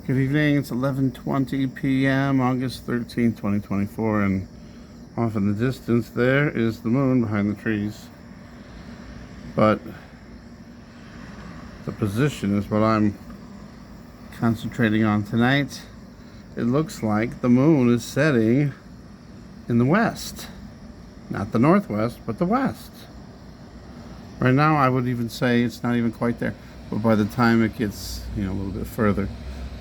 Good evening, it's 11:20 p.m., August 13th, 2024, and off in the distance there is the moon behind the trees. But the position is what I'm concentrating on tonight. It looks like the moon is setting in the west. Not the northwest, but the west. Right now, I would even say it's not even quite there. But by the time it gets, a little bit further,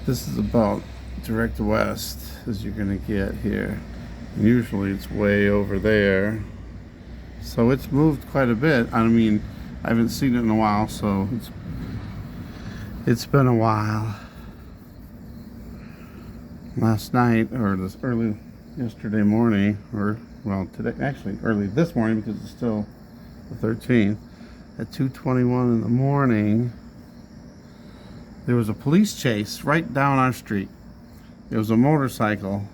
this is about direct west as you're going to get here. And usually it's way over there. So it's moved quite a bit. I mean, I haven't seen it in a while, so it's been a while. Last night, or this early yesterday morning, or well, today, actually early this morning because it's still the 13th, at 2:21 in the morning, there was a police chase right down our street. There was a motorcycle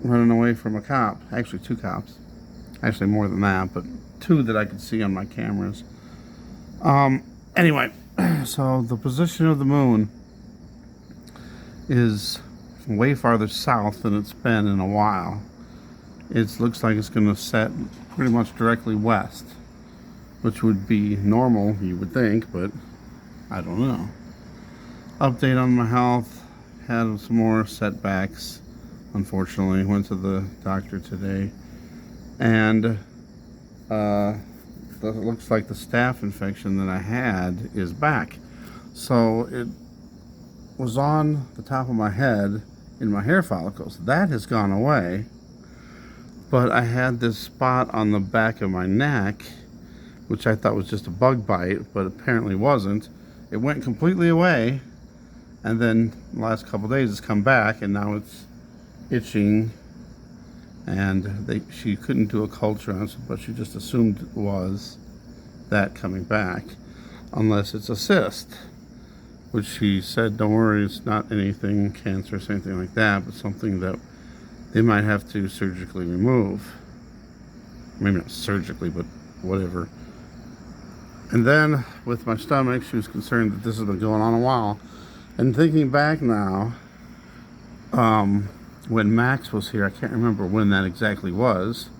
running away from a cop. Actually, two cops. Actually, more than that, but two that I could see on my cameras. Anyway, so the position of the moon is way farther south than it's been in a while. It looks like it's going to set pretty much directly west, which would be normal, you would think, but I don't know. Update on my health. Had some more setbacks, unfortunately. Went to the doctor today. And it looks like the staph infection that I had is back. So it was on the top of my head in my hair follicles. That has gone away. But I had this spot on the back of my neck, which I thought was just a bug bite, but apparently wasn't. It went completely away, and then the last couple days it's come back, and now it's itching. And she couldn't do a culture on it, but she just assumed it was that coming back, unless it's a cyst, which she said, don't worry, it's not anything cancerous or anything like that, but something that they might have to surgically remove. Maybe not surgically, but whatever. And then with my stomach, she was concerned that this has been going on a while. And thinking back now, when Max was here, I can't remember when that exactly was,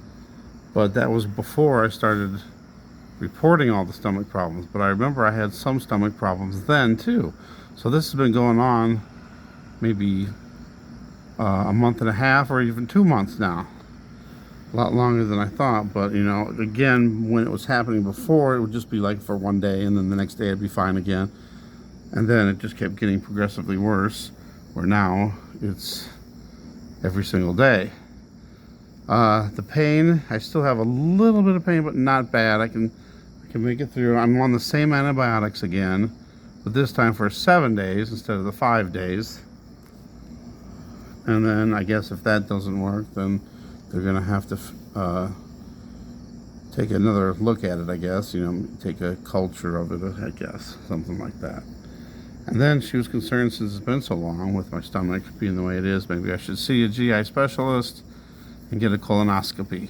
but that was before I started reporting all the stomach problems. But I remember I had some stomach problems then too. So this has been going on maybe a month and a half or even 2 months now. A lot longer than I thought, but again, when it was happening before, it would just be like for one day, and then the next day I'd be fine again, and then it just kept getting progressively worse, where now it's every single day. The pain, I still have a little bit of pain, but not bad. I can make it through. I'm on the same antibiotics again, but this time for 7 days instead of the 5 days. And then I guess if that doesn't work, then they're going to have to take another look at it, I guess. Take a culture of it, I guess. Something like that. And then she was concerned, since it's been so long with my stomach being the way it is, maybe I should see a GI specialist and get a colonoscopy.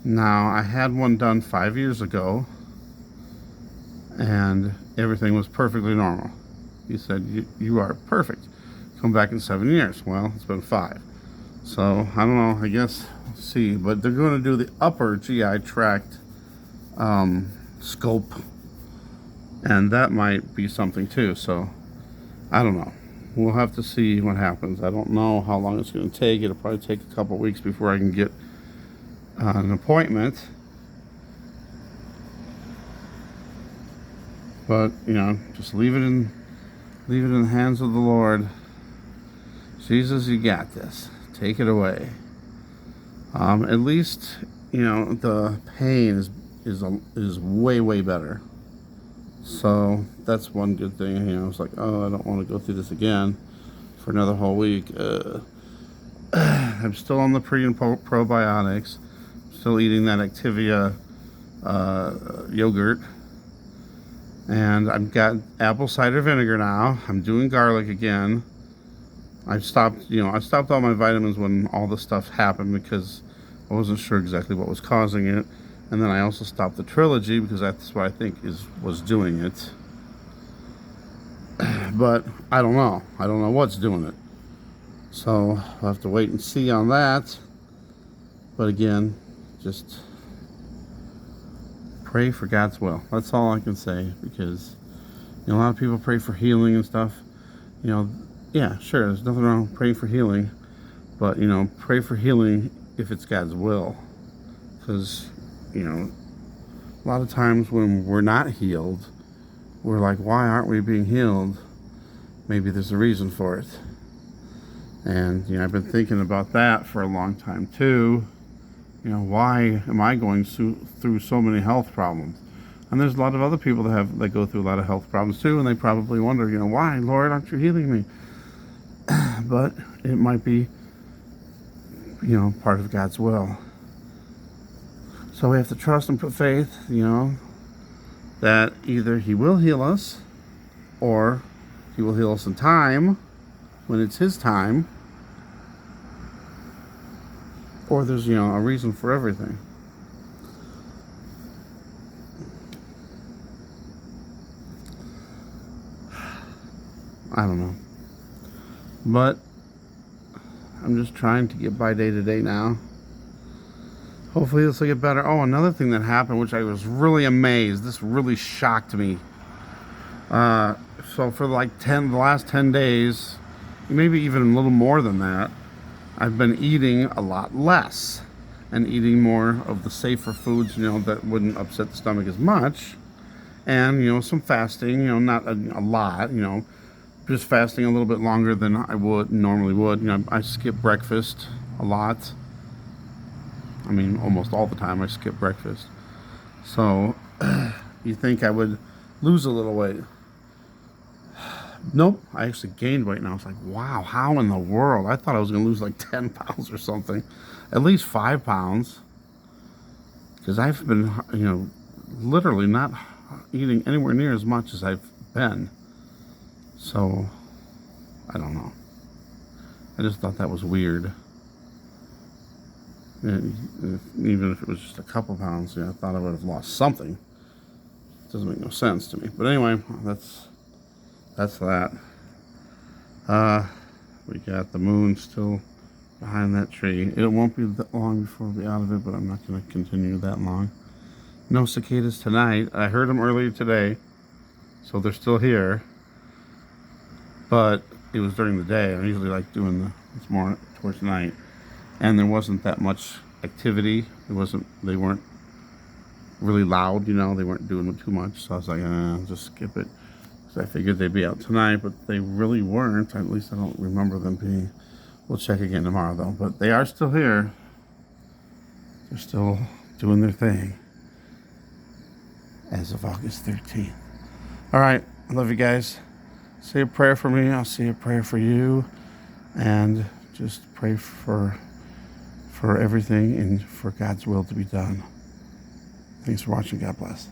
Now, I had one done 5 years ago, and everything was perfectly normal. He said, you are perfect. Come back in 7 years. Well, it's been 5. So, I don't know, I guess, see. But they're going to do the upper GI tract scope, and that might be something too. So, I don't know. We'll have to see what happens. I don't know how long it's going to take. It'll probably take a couple weeks before I can get an appointment. But, just leave it in the hands of the Lord. Jesus, you got this. Take it away. At least, the pain is way, way better. So that's one good thing. It's like, oh, I don't want to go through this again for another whole week. I'm still on the pre and probiotics. Still eating that Activia yogurt. And I've got apple cider vinegar now. I'm doing garlic again. I stopped all my vitamins when all this stuff happened because I wasn't sure exactly what was causing it. And then I also stopped the Trilogy because that's what I think was doing it. But I don't know. I don't know what's doing it. So we'll have to wait and see on that. But again, just pray for God's will. That's all I can say, because a lot of people pray for healing and stuff. Yeah, sure, there's nothing wrong with praying for healing, but pray for healing if it's God's will. Because a lot of times when we're not healed, we're like, why aren't we being healed? Maybe there's a reason for it. And I've been thinking about that for a long time too. Why am I going through so many health problems? And there's a lot of other people that go through a lot of health problems too, and they probably wonder, why, Lord, aren't you healing me? But it might be, part of God's will. So we have to trust and put faith, that either He will heal us, or He will heal us in time, when it's His time, or there's, a reason for everything. I don't know. But I'm just trying to get by day to day now. Hopefully this will get better. Oh, another thing that happened, which I was really amazed. This really shocked me. So for the last 10 days, maybe even a little more than that, I've been eating a lot less and eating more of the safer foods, that wouldn't upset the stomach as much. And, some fasting, not a lot, just fasting a little bit longer than I normally would. I skip breakfast a lot. I mean, almost all the time I skip breakfast. So, you think I would lose a little weight? Nope, I actually gained weight, and I was like, wow, how in the world? I thought I was going to lose like 10 pounds or something. At least 5 pounds. Because I've been, literally not eating anywhere near as much as I've been. So, I don't know. I just thought that was weird. And even if it was just a couple pounds, I thought I would have lost something. It doesn't make no sense to me. But anyway, that's that. We got the moon still behind that tree. It won't be that long before we'll be out of it, but I'm not going to continue that long. No cicadas tonight. I heard them earlier today, so they're still here. But it was during the day. I usually like doing it's more towards night, and there wasn't that much activity. They weren't really loud. They weren't doing too much. So I was like, just skip it. I figured they'd be out tonight, but they really weren't. At least I don't remember them being. We'll check again tomorrow, though. But they are still here. They're still doing their thing as of August 13th. All right. I love you guys. Say a prayer for me. I'll say a prayer for you. And just pray for everything and for God's will to be done. Thanks for watching. God bless.